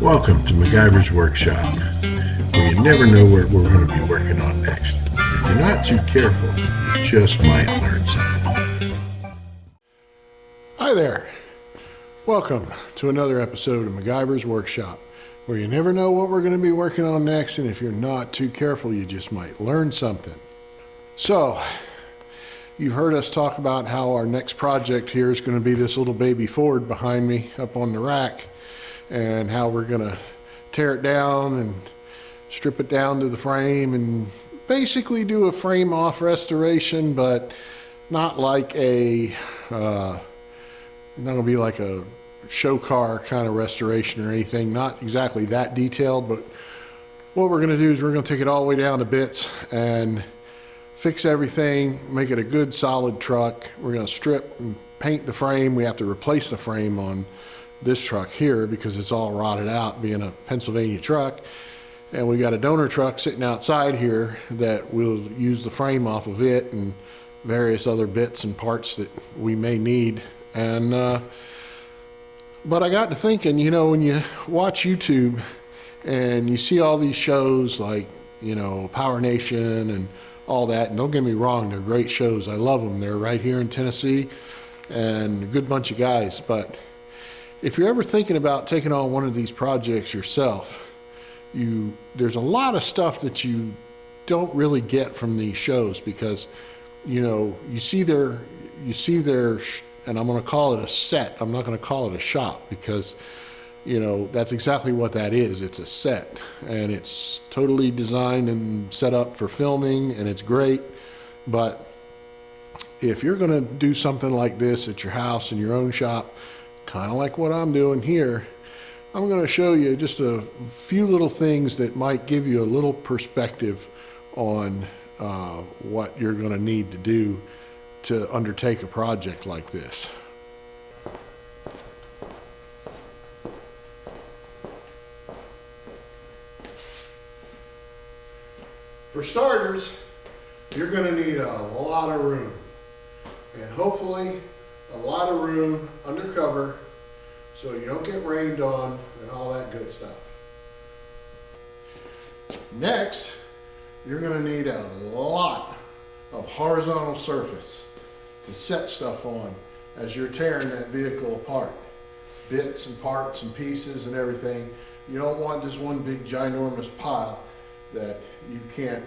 Welcome to MacGyver's Workshop, where you never know what we're going to be working on next. If you're not too careful, you just might learn something. Hi there. Welcome to another episode of MacGyver's Workshop, where you never know what we're going to be working on next, and if you're not too careful, you just might learn something. So, you've heard us talk about how our next project here is going to be this little baby Ford behind me up on the rack, and how we're going to tear it down and strip it down to the frame and basically do a frame off restoration, but not like not going to be like a show car kind of restoration or anything, not exactly that detailed, but what we're going to do is we're going to take it all the way down to bits and fix everything, make it a good solid truck. We're going to strip and paint the frame. We have to replace the frame on this truck here because it's all rotted out, being a Pennsylvania truck. And we got a donor truck sitting outside here that we'll use the frame off of it and various other bits and parts that we may need. And but I got to thinking, you know, when you watch YouTube and you see all these shows like, you know, PowerNation and all that, and don't get me wrong, they're great shows. I love them. They're right here in Tennessee and a good bunch of guys. But if you're ever thinking about taking on one of these projects yourself, there's a lot of stuff that you don't really get from these shows because, you know, you see their, and I'm going to call it a set. I'm not going to call it a shop because, you know, that's exactly what that is. It's a set, and it's totally designed and set up for filming, and it's great. But if you're going to do something like this at your house in your own shop, kind of like what I'm doing here, I'm going to show you just a few little things that might give you a little perspective on what you're going to need to do to undertake a project like this. For starters, you're going to need a lot of room, and hopefully a lot of room under cover so you don't get rained on and all that good stuff. Next, you're going to need a lot of horizontal surface to set stuff on as you're tearing that vehicle apart. Bits and parts and pieces and everything. You don't want just one big ginormous pile that you can't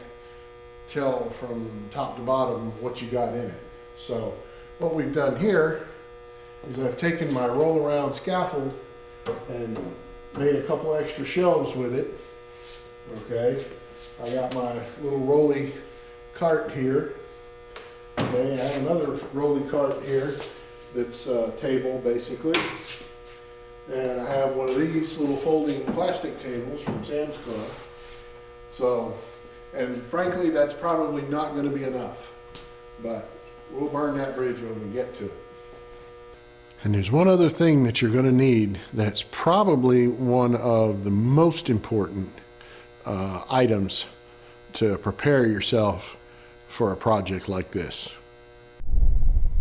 tell from top to bottom what you got in it. So what we've done here is I've taken my roll around scaffold and made a couple extra shelves with it. Okay, I got my little rolly cart here. Okay, I have another rolly cart here that's a table basically. And I have one of these little folding plastic tables from Sam's Club. So, and frankly, that's probably not going to be enough, but we'll burn that bridge when we get to it. And there's one other thing that you're going to need that's probably one of the most important items to prepare yourself for a project like this.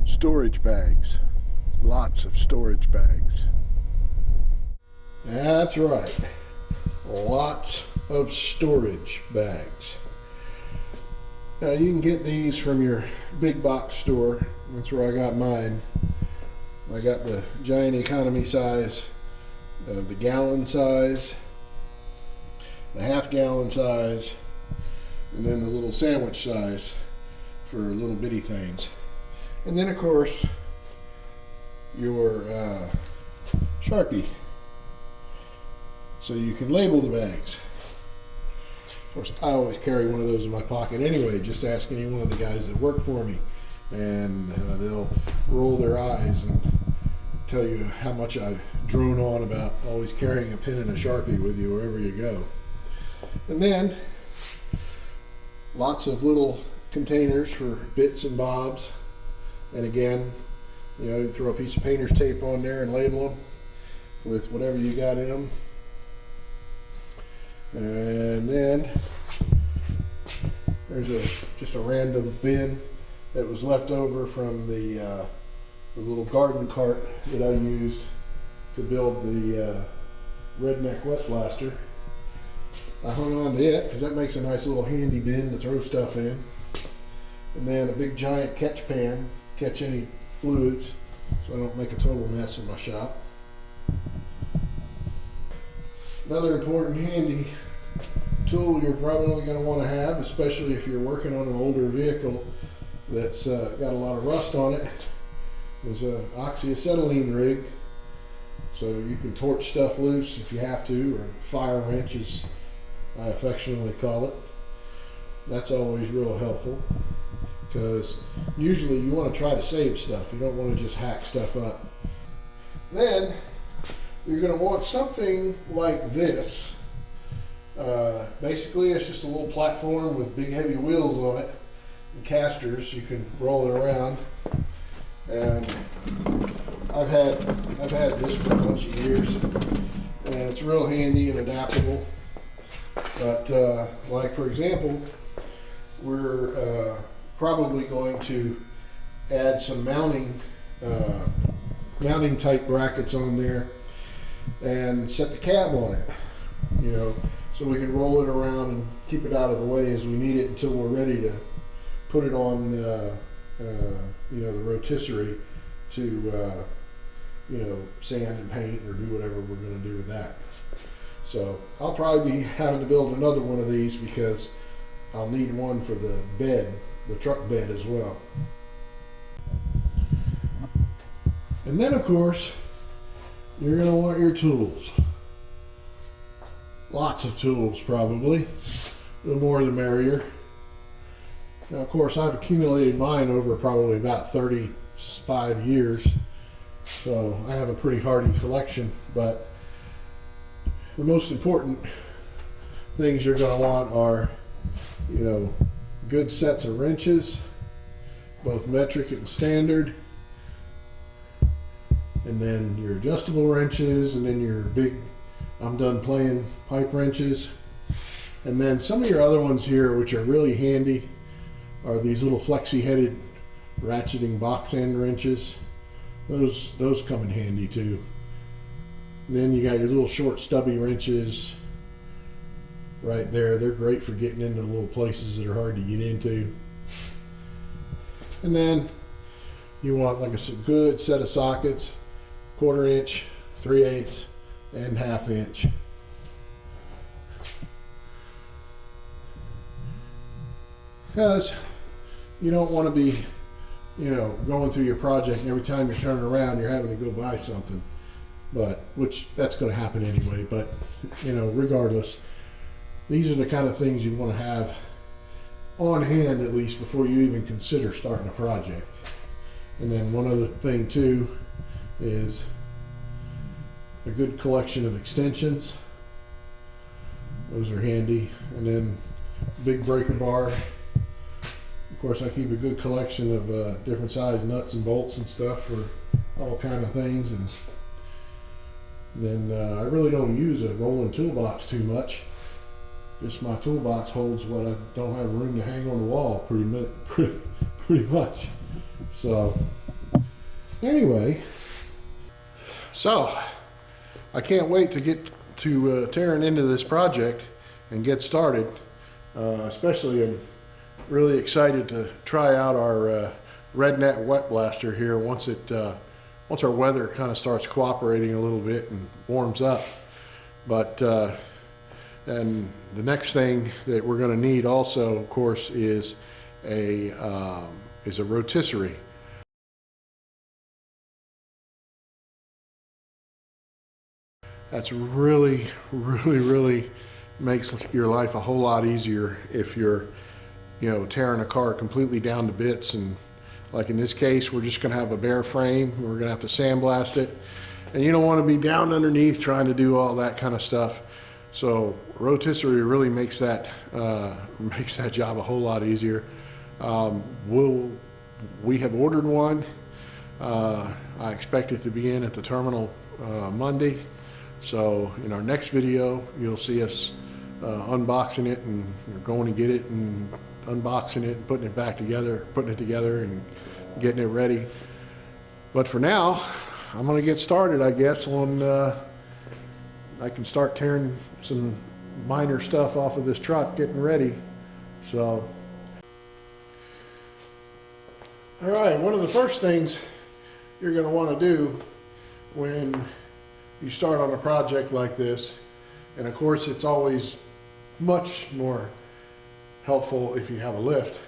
Storage bags. Lots of storage bags. That's right. Lots of storage bags. Now you can get these from your big box store. That's where I got mine. I got the giant economy size, the gallon size, the half-gallon size, and then the little sandwich size for little bitty things. And then of course your Sharpie, so you can label the bags. Of course, I always carry one of those in my pocket anyway. Just ask any one of the guys that work for me, and they'll roll their eyes and tell you how much I drone on about always carrying a pen and a Sharpie with you wherever you go. And then lots of little containers for bits and bobs. And again, you know, you throw a piece of painter's tape on there and label them with whatever you got in them. And then there's just a random bin that was left over from the little garden cart that I used to build the redneck wet blaster. I hung on to it because that makes a nice little handy bin to throw stuff in. And then a big giant catch pan, catch any fluids so I don't make a total mess in my shop. Another important handy tool you're probably going to want to have, especially if you're working on an older vehicle that's got a lot of rust on it, is an oxyacetylene rig. So you can torch stuff loose if you have to, or fire wrench as I affectionately call it. That's always real helpful because usually you want to try to save stuff. You don't want to just hack stuff up. Then you're going to want something like this. Basically, it's just a little platform with big heavy wheels on it and casters. You can roll it around. And I've had this for a bunch of years, and it's real handy and adaptable. But like for example, we're probably going to add some mounting type brackets on there and set the cab on it, you know, so we can roll it around and keep it out of the way as we need it until we're ready to put it on you know, the rotisserie to you know, sand and paint or do whatever we're going to do with that. So I'll probably be having to build another one of these because I'll need one for the bed, the truck bed as well. And then of course you're going to want your tools. Lots of tools probably. The more the merrier. Now of course I've accumulated mine over probably about 35 years. So I have a pretty hardy collection, but the most important things you're going to want are, you know, good sets of wrenches, both metric and standard, and then your adjustable wrenches, and then your big I'm done playing pipe wrenches. And then some of your other ones here, which are really handy, are these little flexi headed ratcheting box end wrenches. Those come in handy too. Then you got your little short stubby wrenches right there. They're great for getting into little places that are hard to get into. And then you want like a good set of sockets, 1/4 inch, 3/8, and 1/2 inch. Because you don't want to be, you know, going through your project and every time you're turning around you're having to go buy something. But which that's going to happen anyway, but you know, regardless, these are the kind of things you want to have on hand at least before you even consider starting a project. And then one other thing too is a good collection of extensions. Those are handy. And then big breaker bar. Of course I keep a good collection of different size nuts and bolts and stuff for all kind of things. And then I really don't use a rolling toolbox too much. Just my toolbox holds what I don't have room to hang on the wall pretty much. So anyway, so I can't wait to get to tearing into this project and get started. Especially I'm really excited to try out our redneck wet blaster here once our weather kind of starts cooperating a little bit and warms up. But and the next thing that we're going to need also, of course, is a rotisserie. That's really makes your life a whole lot easier if you're, you know, tearing a car completely down to bits. And like in this case, we're just going to have a bare frame. We're going to have to sandblast it, and you don't want to be down underneath trying to do all that kind of stuff. So rotisserie really makes that job a whole lot easier. We have ordered one. I expect it to be in at the terminal Monday. So in our next video, you'll see us unboxing it, and we're going to get it and unboxing it and putting it together and getting it ready. But for now, I'm going to get started, I guess, on I can start tearing some minor stuff off of this truck, getting ready. So, all right, one of the first things you're going to want to do when you start on a project like this, and of course it's always much more helpful if you have a lift,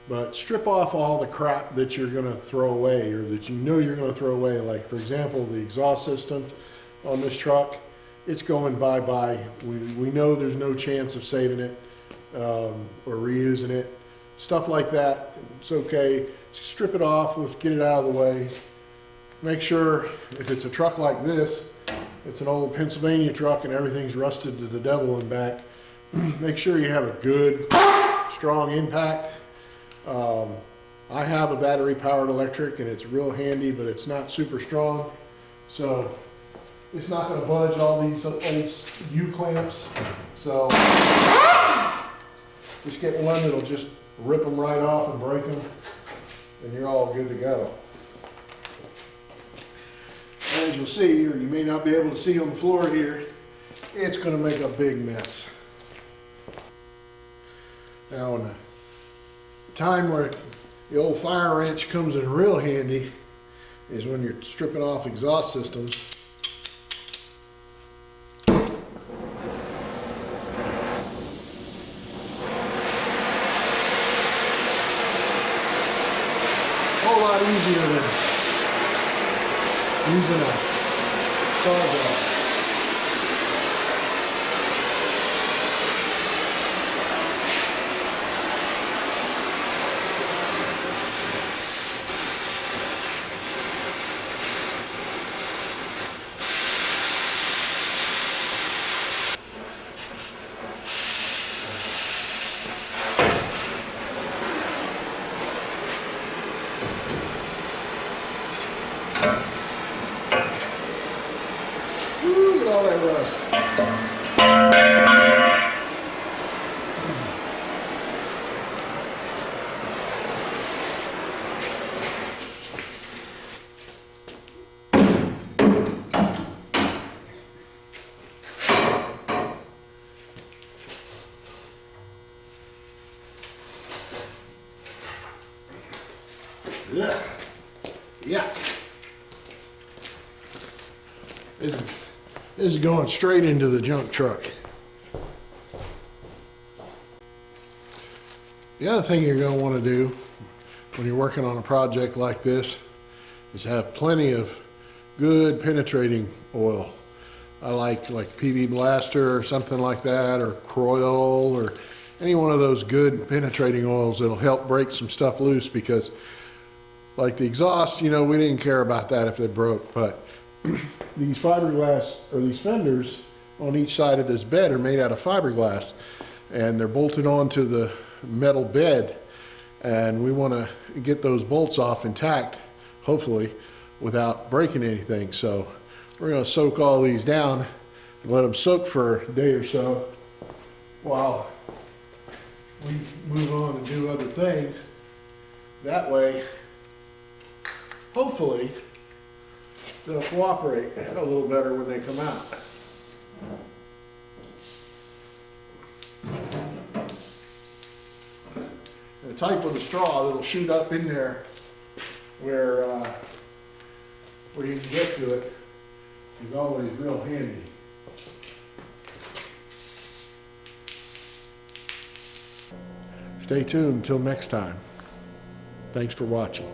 but strip off all the crap that you're going to throw away or that you know you're going to throw away. Like, for example, the exhaust system on this truck, it's going bye-bye. We know there's no chance of saving it or reusing it. Stuff like that, it's okay. Strip it off, let's get it out of the way. Make sure, if it's a truck like this, it's an old Pennsylvania truck and everything's rusted to the devil and back, make sure you have a good, strong impact. I have a battery powered electric and it's real handy, but it's not super strong. So it's not going to budge all these old U-clamps. So just get one that'll just rip them right off and break them, and you're all good to go. As you'll see, or you may not be able to see on the floor here, it's going to make a big mess. Now, in a time where the old fire wrench comes in real handy is when you're stripping off exhaust systems. A whole lot easier than using a sawzall. Look at all that rust. Yeah. Yeah. This is going straight into the junk truck. The other thing you're going to want to do when you're working on a project like this is have plenty of good penetrating oil. I like PV Blaster or something like that, or Croyol, or any one of those good penetrating oils that'll help break some stuff loose, because like the exhaust, you know, we didn't care about that if they broke, but these fiberglass, or these fenders on each side of this bed are made out of fiberglass, and they're bolted onto the metal bed, and we want to get those bolts off intact, hopefully, without breaking anything. So we're going to soak all these down and let them soak for a day or so while we move on and do other things. That way, hopefully, they'll cooperate a little better when they come out. The type of the straw that'll shoot up in there where you can get to it is always real handy. Stay tuned until next time. Thanks for watching.